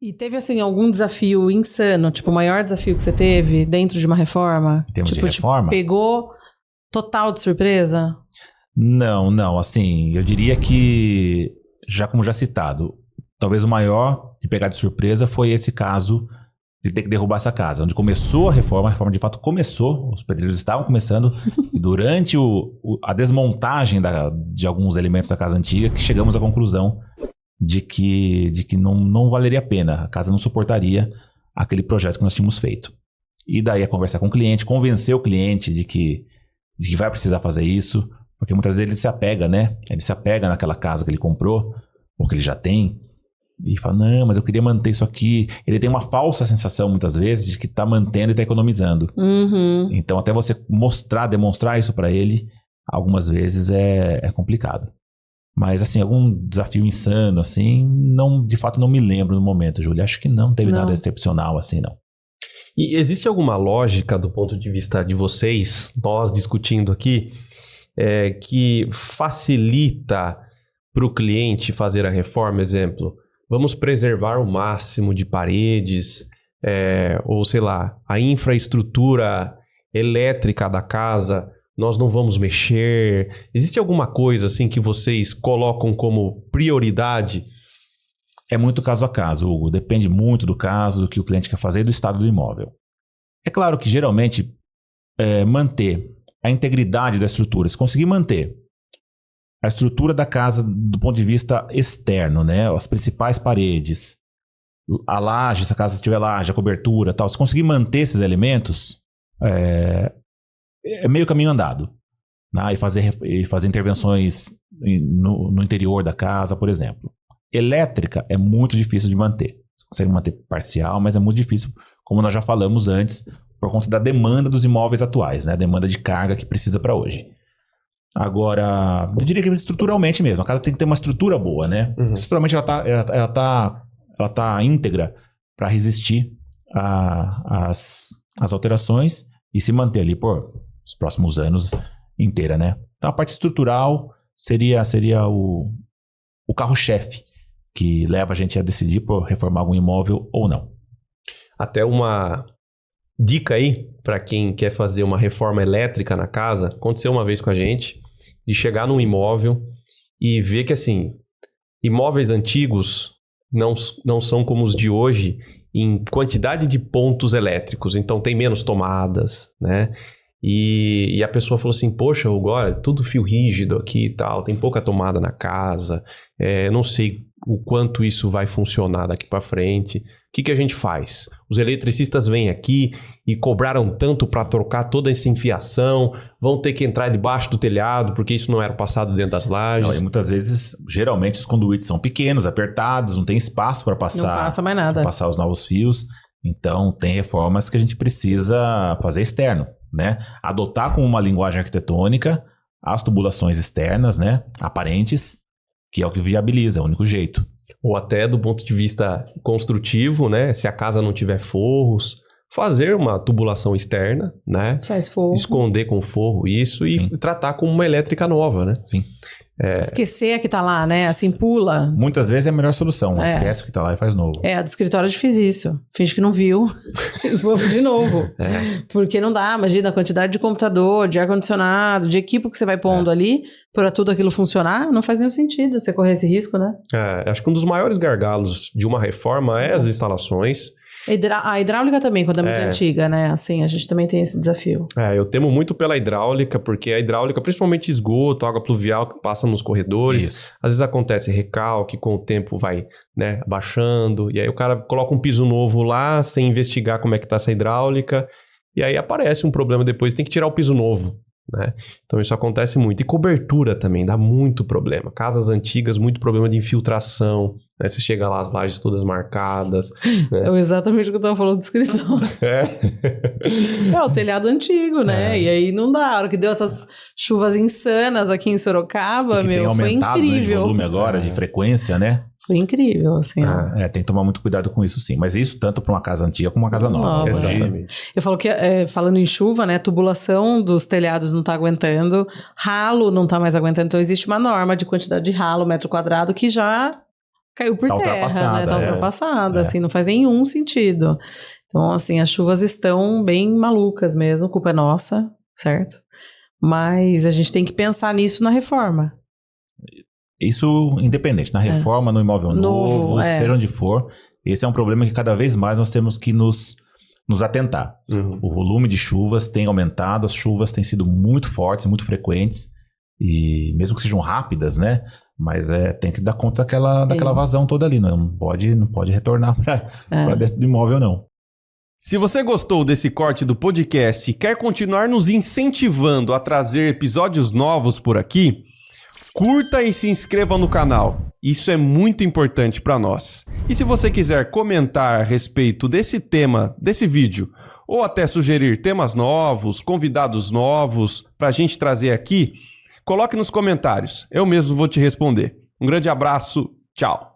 E teve, assim, algum desafio insano? Tipo, o maior desafio que você teve dentro de uma reforma? Em termos tipo, de reforma? Pegou total de surpresa? Não. Assim, eu diria que, como já citado, talvez o maior de pegar de surpresa foi esse caso de ter que derrubar essa casa. Onde começou a reforma de fato começou, os pedreiros estavam começando, e durante a desmontagem de alguns elementos da casa antiga, que chegamos à conclusão de que não valeria a pena, a casa não suportaria aquele projeto que nós tínhamos feito. E daí a conversar com o cliente, convencer o cliente de que vai precisar fazer isso, porque muitas vezes ele se apega, né? Ele se apega naquela casa que ele comprou, ou que ele já tem, e fala, não, mas eu queria manter isso aqui. Ele tem uma falsa sensação, muitas vezes, de que está mantendo e está economizando. Uhum. Então, até você demonstrar isso para ele, algumas vezes é complicado. Mas, assim, algum desafio insano, assim, de fato não me lembro no momento, Júlia. Acho que não teve nada excepcional, assim, não. E existe alguma lógica do ponto de vista de vocês, nós discutindo aqui, que facilita para o cliente fazer a reforma? Exemplo, vamos preservar o máximo de paredes, ou sei lá, a infraestrutura elétrica da casa, nós não vamos mexer. Existe alguma coisa assim que vocês colocam como prioridade? É muito caso a caso, Hugo. Depende muito do caso, do que o cliente quer fazer e do estado do imóvel. É claro que, geralmente, manter a integridade da estrutura, se conseguir manter a estrutura da casa do ponto de vista externo, né? As principais paredes, a laje, se a casa tiver laje, a cobertura, tal. Se conseguir manter esses elementos, é meio caminho andado, né? E fazer intervenções no interior da casa, por exemplo. Elétrica é muito difícil de manter. Você consegue manter parcial, mas é muito difícil, como nós já falamos antes, por conta da demanda dos imóveis atuais, né? A demanda de carga que precisa para hoje. Agora, eu diria que estruturalmente mesmo, a casa tem que ter uma estrutura boa, né? Uhum. Estruturalmente ela tá íntegra para resistir às alterações e se manter ali por os próximos anos inteira, né? Então a parte estrutural seria o carro-chefe que leva a gente a decidir por reformar algum imóvel ou não. Até uma dica aí para quem quer fazer uma reforma elétrica na casa, aconteceu uma vez com a gente, de chegar num imóvel e ver que, assim, imóveis antigos não são como os de hoje em quantidade de pontos elétricos, então tem menos tomadas, né? E a pessoa falou assim, poxa, Hugo, olha, tudo fio rígido aqui e tal, tem pouca tomada na casa, não sei o quanto isso vai funcionar daqui para frente. O que a gente faz? Os eletricistas vêm aqui e cobraram tanto para trocar toda essa enfiação, vão ter que entrar debaixo do telhado, porque isso não era passado dentro das lajes. Não, e muitas vezes, geralmente, os conduítes são pequenos, apertados, não tem espaço para passar. Não passa mais nada. Para passar os novos fios. Então, tem reformas que a gente precisa fazer externo, né? Adotar como uma linguagem arquitetônica as tubulações externas, né? Aparentes, que é o que viabiliza, é o único jeito. Ou até do ponto de vista construtivo, né? Se a casa não tiver forros, fazer uma tubulação externa, né? Faz forro. Esconder com forro isso. Sim. E tratar como uma elétrica nova, né? Sim. Esquecer a que tá lá, né? Assim, pula. Muitas vezes é a melhor solução. Esquece o que tá lá e faz novo. A do escritório eu fiz isso. Finge que não viu. Vamos de novo. Porque não dá. Imagina a quantidade de computador, de ar-condicionado, de equipo que você vai pondo ali para tudo aquilo funcionar. Não faz nenhum sentido você correr esse risco, né? Acho que um dos maiores gargalos de uma reforma é as instalações. A hidráulica também, quando é muito antiga, né? Assim, a gente também tem esse desafio. Eu temo muito pela hidráulica, porque a hidráulica, principalmente esgoto, água pluvial que passa nos corredores, Isso. Às vezes acontece recalque, com o tempo vai, né, abaixando, e aí o cara coloca um piso novo lá, sem investigar como é que tá essa hidráulica, e aí aparece um problema depois, tem que tirar o piso novo, né? Então isso acontece muito. E cobertura também, dá muito problema. Casas antigas, muito problema de infiltração, né? Você chega lá, as lajes todas marcadas, né? É exatamente o que eu tava falando do escritório. O telhado antigo, né? E aí não dá. A hora que deu essas chuvas insanas aqui em Sorocaba, tem aumentado, foi incrível. Né, de volume agora, de frequência, né? Foi incrível, assim. Tem que tomar muito cuidado com isso, sim. Mas isso tanto para uma casa antiga como uma casa nova. Exatamente. Eu falo que, falando em chuva, né, tubulação dos telhados não tá aguentando, ralo não tá mais aguentando. Então, existe uma norma de quantidade de ralo, metro quadrado, que já caiu por Tá terra, ultrapassada, né? Tá ultrapassada, É. assim, não faz nenhum sentido. Então, assim, as chuvas estão bem malucas mesmo, culpa é nossa, certo? Mas a gente tem que pensar nisso na reforma. Isso independente, na reforma, no imóvel novo, seja onde for, esse é um problema que cada vez mais nós temos que nos atentar. O volume de chuvas tem aumentado, as chuvas têm sido muito fortes, muito frequentes, e mesmo que sejam rápidas, né? Mas tem que dar conta daquela vazão toda ali, não pode retornar para dentro do imóvel, não. Se você gostou desse corte do podcast e quer continuar nos incentivando a trazer episódios novos por aqui, curta e se inscreva no canal. Isso é muito importante para nós. E se você quiser comentar a respeito desse tema, desse vídeo, ou até sugerir temas novos, convidados novos para a gente trazer aqui, coloque nos comentários. Eu mesmo vou te responder. Um grande abraço. Tchau.